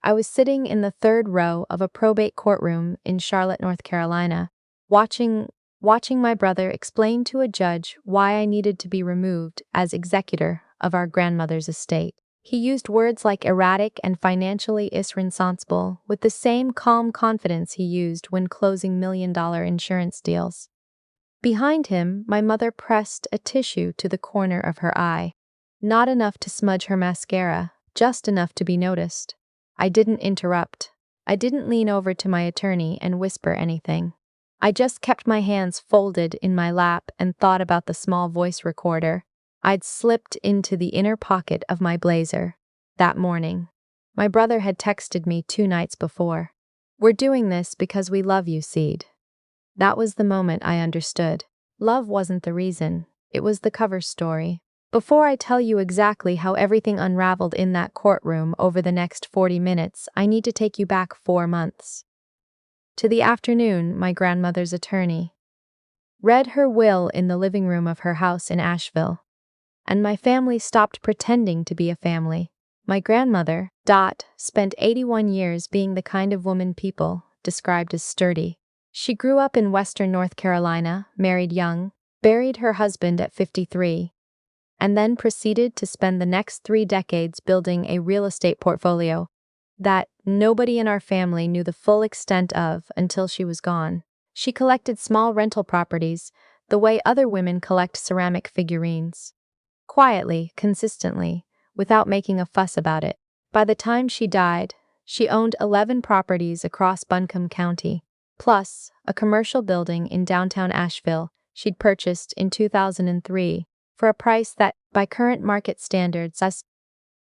I was sitting in the third row of a probate courtroom in Charlotte, North Carolina, watching my brother explain to a judge why I needed to be removed as executor of our grandmother's estate. He used words like erratic and financially irresponsible with the same calm confidence he used when closing million-dollar insurance deals. Behind him, my mother pressed a tissue to the corner of her eye. Not enough to smudge her mascara, just enough to be noticed. I didn't interrupt. I didn't lean over to my attorney and whisper anything. I just kept my hands folded in my lap and thought about the small voice recorder I'd slipped into the inner pocket of my blazer that morning. My brother had texted me 2 nights before. "We're doing this because we love you, Seed." That was the moment I understood. Love wasn't the reason. It was the cover story. Before I tell you exactly how everything unraveled in that courtroom over the next 40 minutes, I need to take you back 4 months. To the afternoon, my grandmother's attorney read her will in the living room of her house in Asheville. And my family stopped pretending to be a family. My grandmother, spent 81 years being the kind of woman people described as sturdy. She grew up in western North Carolina, married young, buried her husband at 53, and then proceeded to spend the next 3 decades building a real estate portfolio that nobody in our family knew the full extent of until she was gone. She collected small rental properties the way other women collect ceramic figurines. Quietly, consistently, without making a fuss about it. By the time she died, she owned 11 properties across Buncombe County, plus a commercial building in downtown Asheville she'd purchased in 2003 for a price that, by current market standards,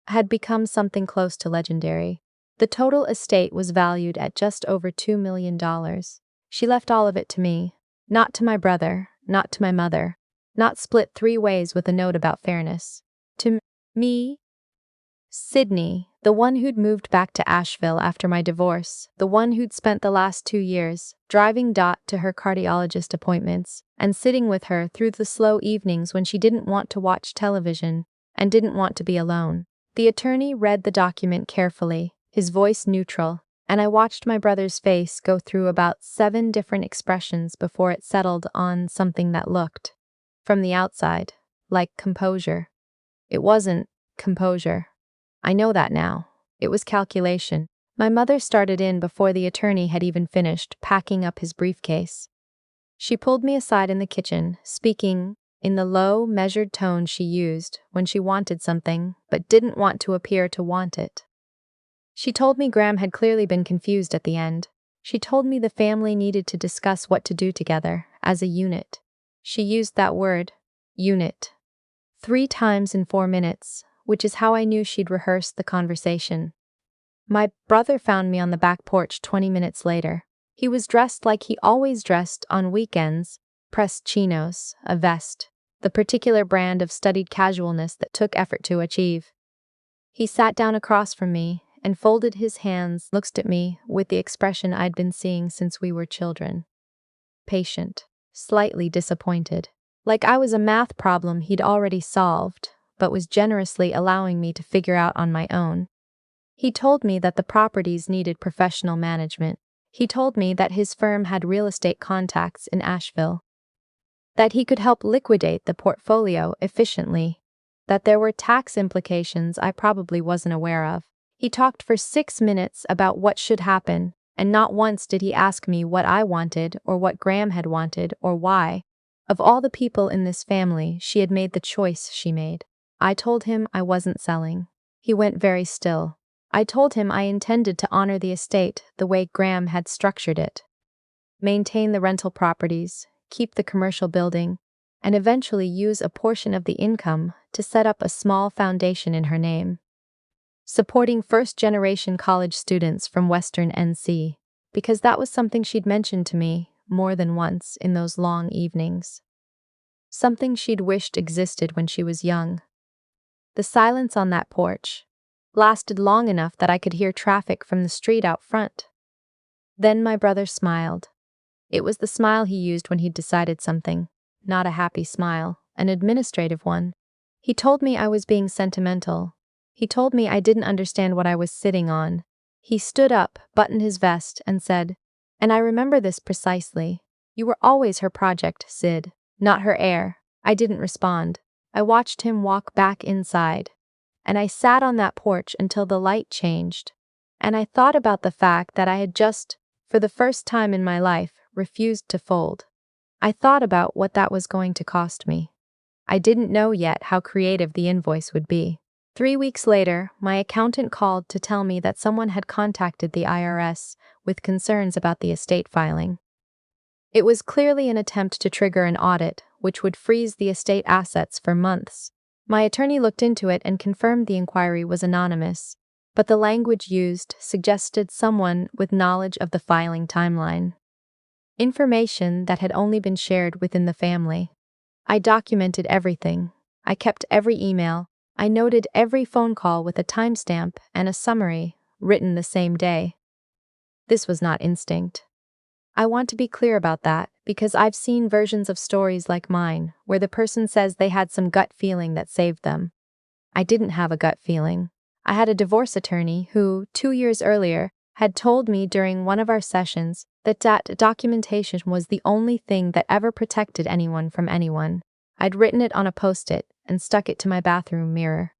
had become something close to legendary. The total estate was valued at just over $2 million. She left all of it to me, not to my brother, not to my mother, not split 3 ways with a note about fairness. To me, Sydney, the one who'd moved back to Asheville after my divorce, the one who'd spent the last 2 years driving to her cardiologist appointments and sitting with her through the slow evenings when she didn't want to watch television and didn't want to be alone. The attorney read the document carefully, his voice neutral, and I watched my brother's face go through about 7 different expressions before it settled on something that looked, from the outside, like composure. It wasn't composure. I know that now. It was calculation. My mother started in before the attorney had even finished packing up his briefcase. She pulled me aside in the kitchen, speaking in the low, measured tone she used when she wanted something but didn't want to appear to want it. She told me Graham had clearly been confused at the end. She told me the family needed to discuss what to do together, as a unit. She used that word, unit, 3 times in 4 minutes, which is how I knew she'd rehearsed the conversation. My brother found me on the back porch 20 minutes later. He was dressed like he always dressed on weekends, pressed chinos, a vest, the particular brand of studied casualness that took effort to achieve. He sat down across from me and folded his hands, looked at me with the expression I'd been seeing since we were children. Patient, slightly disappointed. Like I was a math problem he'd already solved, but was generously allowing me to figure out on my own. He told me that the properties needed professional management. He told me that his firm had real estate contacts in Asheville, that he could help liquidate the portfolio efficiently, that there were tax implications I probably wasn't aware of. He talked for 6 minutes about what should happen, and not once did he ask me what I wanted or what Graham had wanted or why. Of all the people in this family, she had made the choice she made. I told him I wasn't selling. He went very still. I told him I intended to honor the estate the way Graham had structured it. Maintain the rental properties, keep the commercial building, and eventually use a portion of the income to set up a small foundation in her name, supporting first-generation college students from Western NC, because that was something she'd mentioned to me more than once in those long evenings. Something she'd wished existed when she was young. The silence on that porch lasted long enough that I could hear traffic from the street out front. Then my brother smiled. It was the smile he used when he'd decided something, not a happy smile, an administrative one. He told me I was being sentimental. He told me I didn't understand what I was sitting on. He stood up, buttoned his vest, and said, "And I remember this precisely. You were always her project, Sid, not her heir." I didn't respond. I watched him walk back inside. And I sat on that porch until the light changed. And I thought about the fact that I had just, for the first time in my life, refused to fold. I thought about what that was going to cost me. I didn't know yet how creative the invoice would be. 3 weeks later, my accountant called to tell me that someone had contacted the IRS with concerns about the estate filing. It was clearly an attempt to trigger an audit, which would freeze the estate assets for months. My attorney looked into it and confirmed the inquiry was anonymous, but the language used suggested someone with knowledge of the filing timeline. Information that had only been shared within the family. I documented everything. I kept every email. I noted every phone call with a timestamp and a summary, written the same day. This was not instinct. I want to be clear about that, because I've seen versions of stories like mine, where the person says they had some gut feeling that saved them. I didn't have a gut feeling. I had a divorce attorney who, 2 years earlier, had told me during one of our sessions that documentation was the only thing that ever protected anyone from anyone. I'd written it on a post-it and stuck it to my bathroom mirror.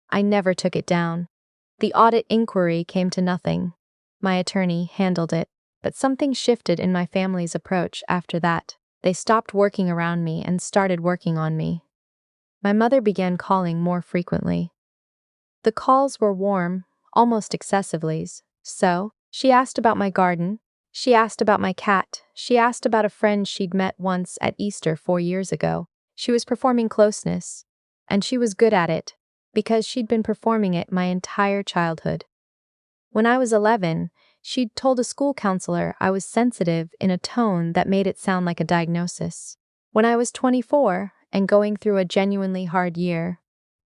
I never took it down. The audit inquiry came to nothing. My attorney handled it, but something shifted in my family's approach after that. They stopped working around me and started working on me. My mother began calling more frequently. The calls were warm, almost excessively so. She asked about my garden. She asked about my cat. She asked about a friend she'd met once at Easter 4 years ago. She was performing closeness, and she was good at it, because she'd been performing it my entire childhood. When I was 11, she'd told a school counselor I was sensitive in a tone that made it sound like a diagnosis. When I was 24 and going through a genuinely hard year,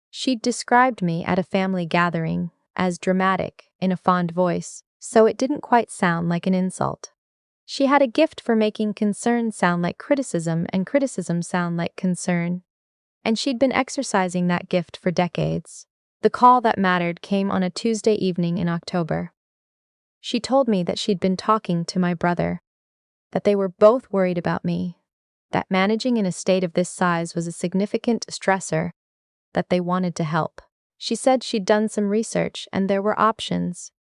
she'd described me at a family gathering as dramatic in a fond voice, so it didn't quite sound like an insult. She had a gift for making concern sound like criticism and criticism sound like concern. And she'd been exercising that gift for decades. The call that mattered came on a Tuesday evening in October. She told me that she'd been talking to my brother, that they were both worried about me, that managing an estate of this size was a significant stressor, that they wanted to help. She said she'd done some research and there were options.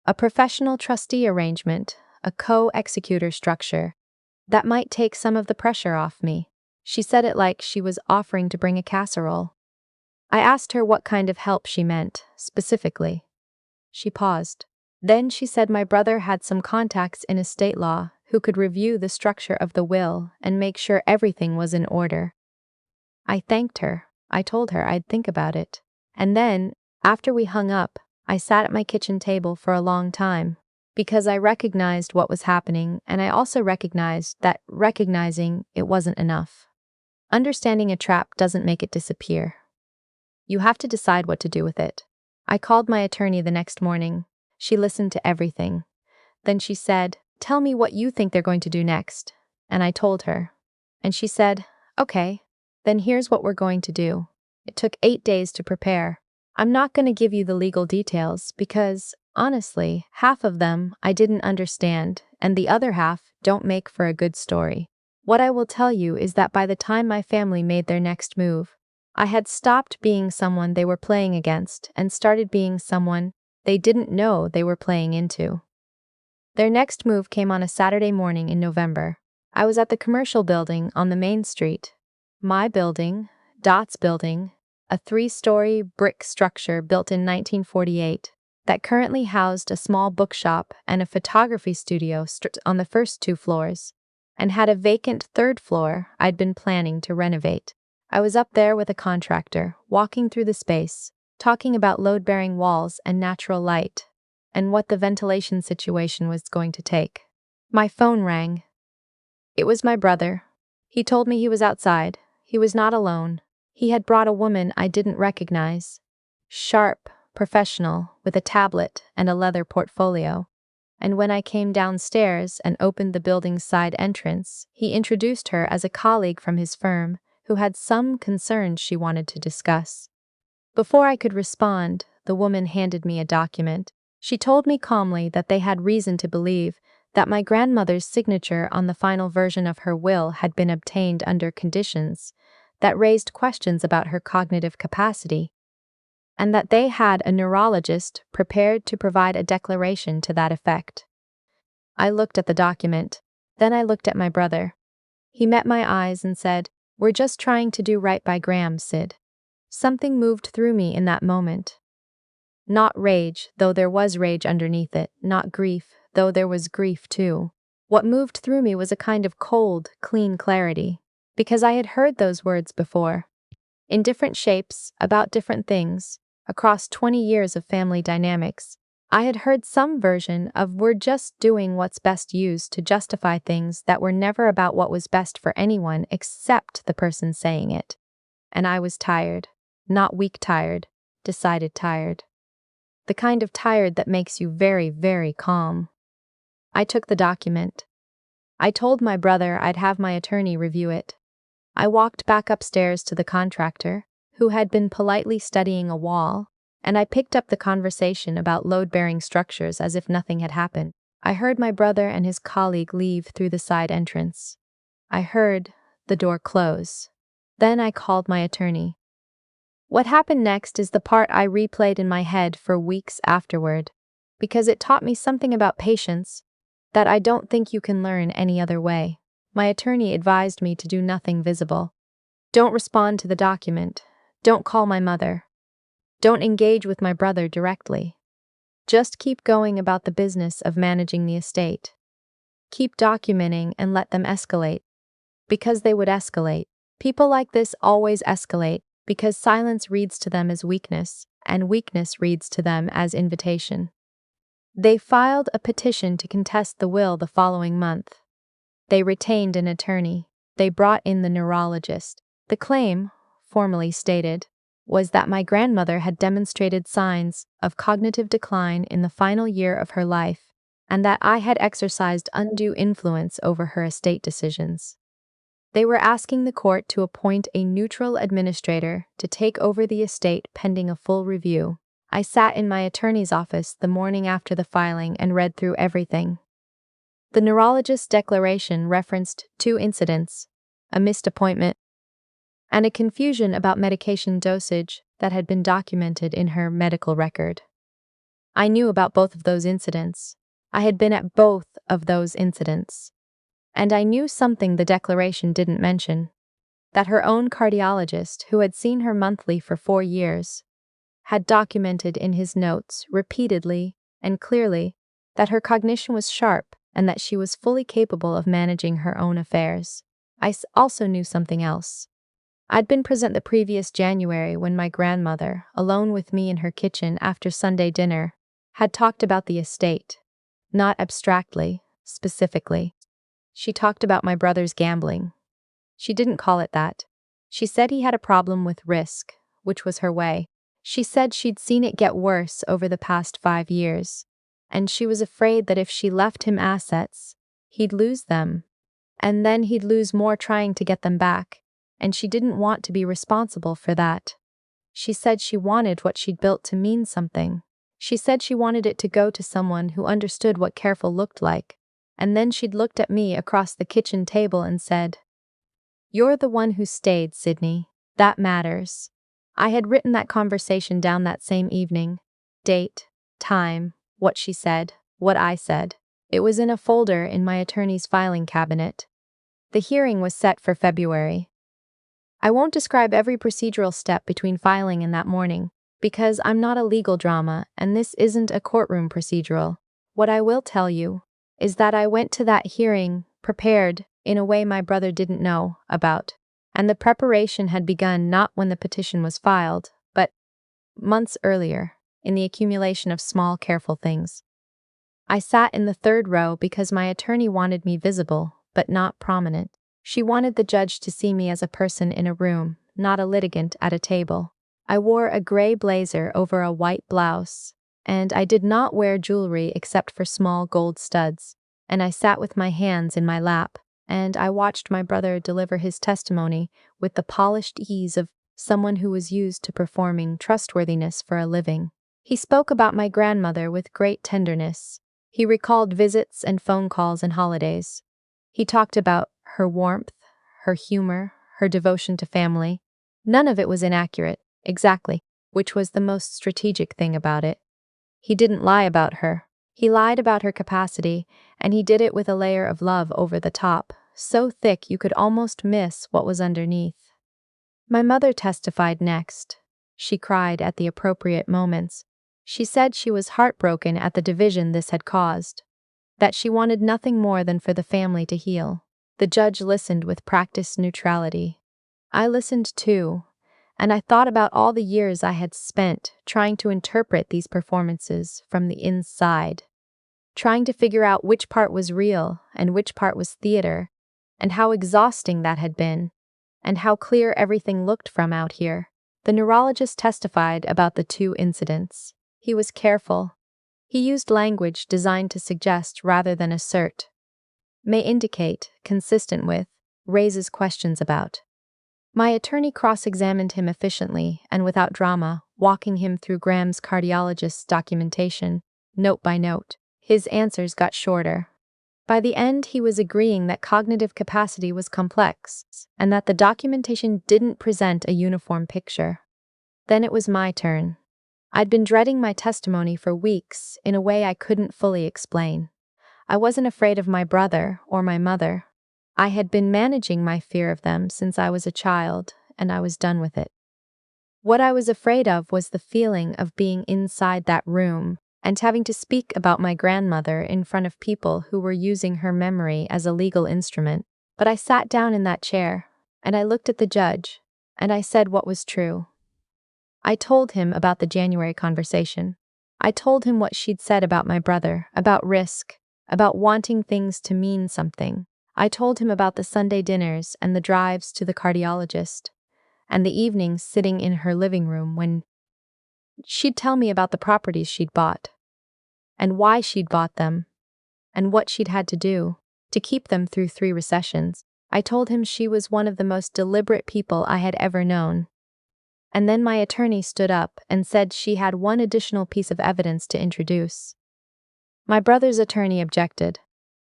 A professional trustee arrangement, a co-executor structure, that might take some of the pressure off me. She said it like she was offering to bring a casserole. I asked her what kind of help she meant, specifically. She paused. Then she said my brother had some contacts in estate law who could review the structure of the will and make sure everything was in order. I thanked her. I told her I'd think about it. And then, after we hung up, I sat at my kitchen table for a long time, because I recognized what was happening, and I also recognized that recognizing it wasn't enough. Understanding a trap doesn't make it disappear. You have to decide what to do with it. I called my attorney the next morning. She listened to everything. Then she said, "Tell me what you think they're going to do next." And I told her. And she said, "Okay, then here's what we're going to do." It took 8 days to prepare. I'm not going to give you the legal details because, honestly, half of them I didn't understand, and the other half don't make for a good story. What I will tell you is that by the time my family made their next move, I had stopped being someone they were playing against and started being someone they didn't know they were playing into. Their next move came on a Saturday morning in November. I was at the commercial building on the main street. My building, Dot's building, a 3-story brick structure built in 1948 that currently housed a small bookshop and a photography studio on the first 2 floors, and had a vacant 3rd floor I'd been planning to renovate. I was up there with a contractor, walking through the space, talking about load-bearing walls and natural light, and what the ventilation situation was going to take. My phone rang. It was my brother. He told me he was outside. He was not alone. He had brought a woman I didn't recognize. Sharp, professional, with a tablet and a leather portfolio. And when I came downstairs and opened the building's side entrance, he introduced her as a colleague from his firm who had some concerns she wanted to discuss. Before I could respond, the woman handed me a document. She told me calmly that they had reason to believe that my grandmother's signature on the final version of her will had been obtained under conditions that raised questions about her cognitive capacity, and that they had a neurologist prepared to provide a declaration to that effect. I looked at the document. Then I looked at my brother. He met my eyes and said, "We're just trying to do right by Graham, Sid." Something moved through me in that moment. Not rage, though there was rage underneath it, not grief, though there was grief too. What moved through me was a kind of cold, clean clarity, because I had heard those words before. In different shapes, about different things, across 20 years of family dynamics, I had heard some version of "we're just doing what's best" used to justify things that were never about what was best for anyone except the person saying it. And I was tired. Not weak tired, decided tired. The kind of tired that makes you very, very calm. I took the document. I told my brother I'd have my attorney review it. I walked back upstairs to the contractor, who had been politely studying a wall, and I picked up the conversation about load-bearing structures as if nothing had happened. I heard my brother and his colleague leave through the side entrance. I heard the door close. Then I called my attorney. What happened next is the part I replayed in my head for weeks afterward, because it taught me something about patience that I don't think you can learn any other way. My attorney advised me to do nothing visible. Don't respond to the document. Don't call my mother. Don't engage with my brother directly. Just keep going about the business of managing the estate. Keep documenting and let them escalate. Because they would escalate. People like this always escalate, because silence reads to them as weakness, and weakness reads to them as invitation. They filed a petition to contest the will the following month. They retained an attorney. They brought in the neurologist. The claim, formally stated, was that my grandmother had demonstrated signs of cognitive decline in the final year of her life, and that I had exercised undue influence over her estate decisions. They were asking the court to appoint a neutral administrator to take over the estate pending a full review. I sat in my attorney's office the morning after the filing and read through everything. The neurologist's declaration referenced 2 incidents, a missed appointment, and a confusion about medication dosage that had been documented in her medical record. I knew about both of those incidents. I had been at both of those incidents. And I knew something the declaration didn't mention, that her own cardiologist, who had seen her monthly for 4 years, had documented in his notes repeatedly and clearly that her cognition was sharp and that she was fully capable of managing her own affairs. I also knew something else. I'd been present the previous January when my grandmother, alone with me in her kitchen after Sunday dinner, had talked about the estate. Not abstractly, specifically. She talked about my brother's gambling. She didn't call it that. She said he had a problem with risk, which was her way. She said she'd seen it get worse over the past 5 years, and she was afraid that if she left him assets, he'd lose them, and then he'd lose more trying to get them back, and she didn't want to be responsible for that. She said she wanted what she'd built to mean something. She said she wanted it to go to someone who understood what careful looked like, and then she'd looked at me across the kitchen table and said, "You're the one who stayed, Sydney. That matters." I had written that conversation down that same evening. Date, time, what she said, what I said. It was in a folder in my attorney's filing cabinet. The hearing was set for February. I won't describe every procedural step between filing and that morning, because I'm not a legal drama and this isn't a courtroom procedural. What I will tell you is that I went to that hearing prepared in a way my brother didn't know about, and the preparation had begun not when the petition was filed, but months earlier, in the accumulation of small, careful things. I sat in the 3rd row because my attorney wanted me visible, but not prominent. She wanted the judge to see me as a person in a room, not a litigant at a table. I wore a gray blazer over a white blouse, and I did not wear jewelry except for small gold studs, and I sat with my hands in my lap, and I watched my brother deliver his testimony with the polished ease of someone who was used to performing trustworthiness for a living. He spoke about my grandmother with great tenderness. He recalled visits and phone calls and holidays. He talked about her warmth, her humor, her devotion to family. None of it was inaccurate, exactly, which was the most strategic thing about it. He didn't lie about her. He lied about her capacity, and he did it with a layer of love over the top, so thick you could almost miss what was underneath. My mother testified next. She cried at the appropriate moments. She said she was heartbroken at the division this had caused, that she wanted nothing more than for the family to heal. The judge listened with practiced neutrality. I listened too, and I thought about all the years I had spent trying to interpret these performances from the inside, trying to figure out which part was real and which part was theater, and how exhausting that had been, and how clear everything looked from out here. The neurologist testified about the two incidents. He was careful. He used language designed to suggest rather than assert. May indicate, consistent with, raises questions about. My attorney cross-examined him efficiently and without drama, walking him through Graham's cardiologist's documentation, note by note. His answers got shorter. By the end, he was agreeing that cognitive capacity was complex, and that the documentation didn't present a uniform picture. Then it was my turn. I'd been dreading my testimony for weeks in a way I couldn't fully explain. I wasn't afraid of my brother or my mother. I had been managing my fear of them since I was a child, and I was done with it. What I was afraid of was the feeling of being inside that room and having to speak about my grandmother in front of people who were using her memory as a legal instrument. But I sat down in that chair, and I looked at the judge, and I said what was true. I told him about the January conversation. I told him what she'd said about my brother, about risk, about wanting things to mean something. I told him about the Sunday dinners and the drives to the cardiologist, and the evenings sitting in her living room when she'd tell me about the properties she'd bought, and why she'd bought them, and what she'd had to do to keep them through 3 recessions. I told him she was one of the most deliberate people I had ever known. And then my attorney stood up and said she had one additional piece of evidence to introduce. My brother's attorney objected.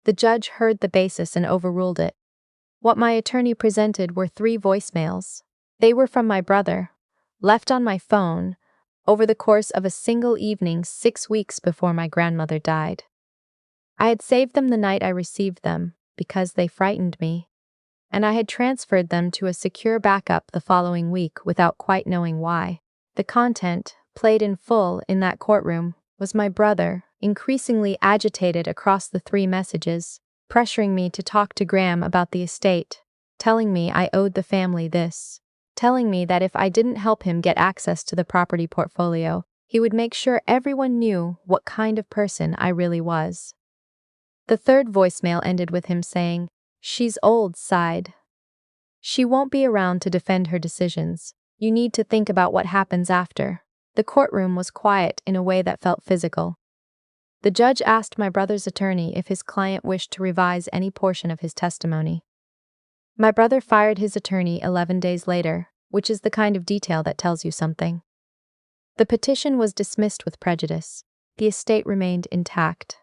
The judge heard the basis and overruled it. What my attorney presented were 3 voicemails. They were from my brother, left on my phone, over the course of a single evening 6 weeks before my grandmother died. I had saved them the night I received them, because they frightened me, and I had transferred them to a secure backup the following week without quite knowing why. The content, played in full in that courtroom, was my brother, increasingly agitated across the 3 messages, pressuring me to talk to Graham about the estate, telling me I owed the family this, telling me that if I didn't help him get access to the property portfolio, he would make sure everyone knew what kind of person I really was. The 3rd voicemail ended with him saying, "She's old, sighed. She won't be around to defend her decisions. You need to think about what happens after." The courtroom was quiet in a way that felt physical. The judge asked my brother's attorney if his client wished to revise any portion of his testimony. My brother fired his attorney 11 days later, which is the kind of detail that tells you something. The petition was dismissed with prejudice. The estate remained intact.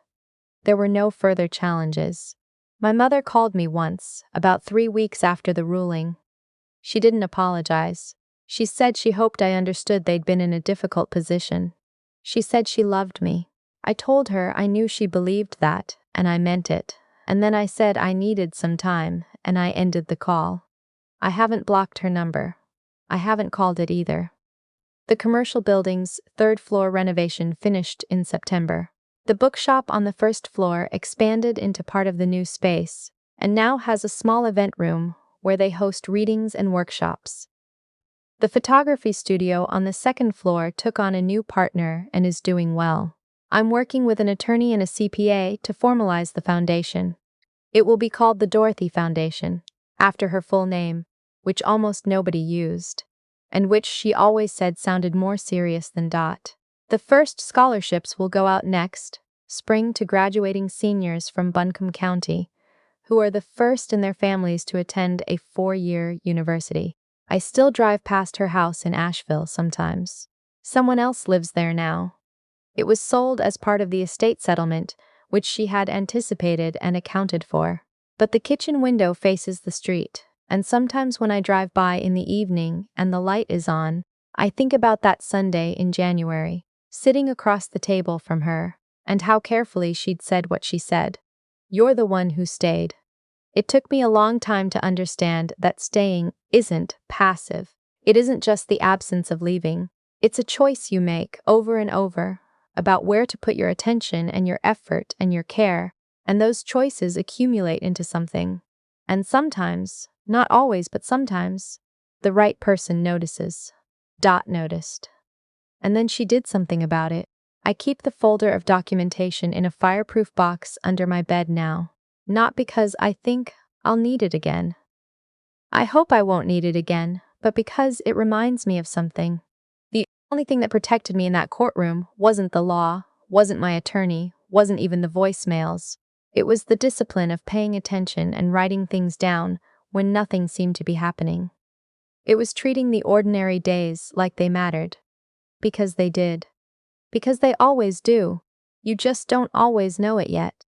There were no further challenges. My mother called me once, about 3 weeks after the ruling. She didn't apologize. She said she hoped I understood they'd been in a difficult position. She said she loved me. I told her I knew she believed that, and I meant it. And then I said I needed some time, and I ended the call. I haven't blocked her number. I haven't called it either. The commercial building's 3rd floor renovation finished in September. The bookshop on the 1st floor expanded into part of the new space, and now has a small event room where they host readings and workshops. The photography studio on the 2nd floor took on a new partner and is doing well. I'm working with an attorney and a CPA to formalize the foundation. It will be called the Dorothy Foundation, after her full name, which almost nobody used, and which she always said sounded more serious than Dot. The first scholarships will go out next spring to graduating seniors from Buncombe County, who are the first in their families to attend a 4-year university. I still drive past her house in Asheville sometimes. Someone else lives there now. It was sold as part of the estate settlement, which she had anticipated and accounted for. But the kitchen window faces the street, and sometimes when I drive by in the evening and the light is on, I think about that Sunday in January, sitting across the table from her, and how carefully she'd said what she said. "You're the one who stayed." It took me a long time to understand that staying isn't passive. It isn't just the absence of leaving. It's a choice you make over and over about where to put your attention and your effort and your care, and those choices accumulate into something. And sometimes, not always, but sometimes, the right person notices. Dot noticed. And then she did something about it. I keep the folder of documentation in a fireproof box under my bed now. Not because I think I'll need it again. I hope I won't need it again, but because it reminds me of something. The only thing that protected me in that courtroom wasn't the law, wasn't my attorney, wasn't even the voicemails. It was the discipline of paying attention and writing things down when nothing seemed to be happening. It was treating the ordinary days like they mattered. Because they did. Because they always do. You just don't always know it yet.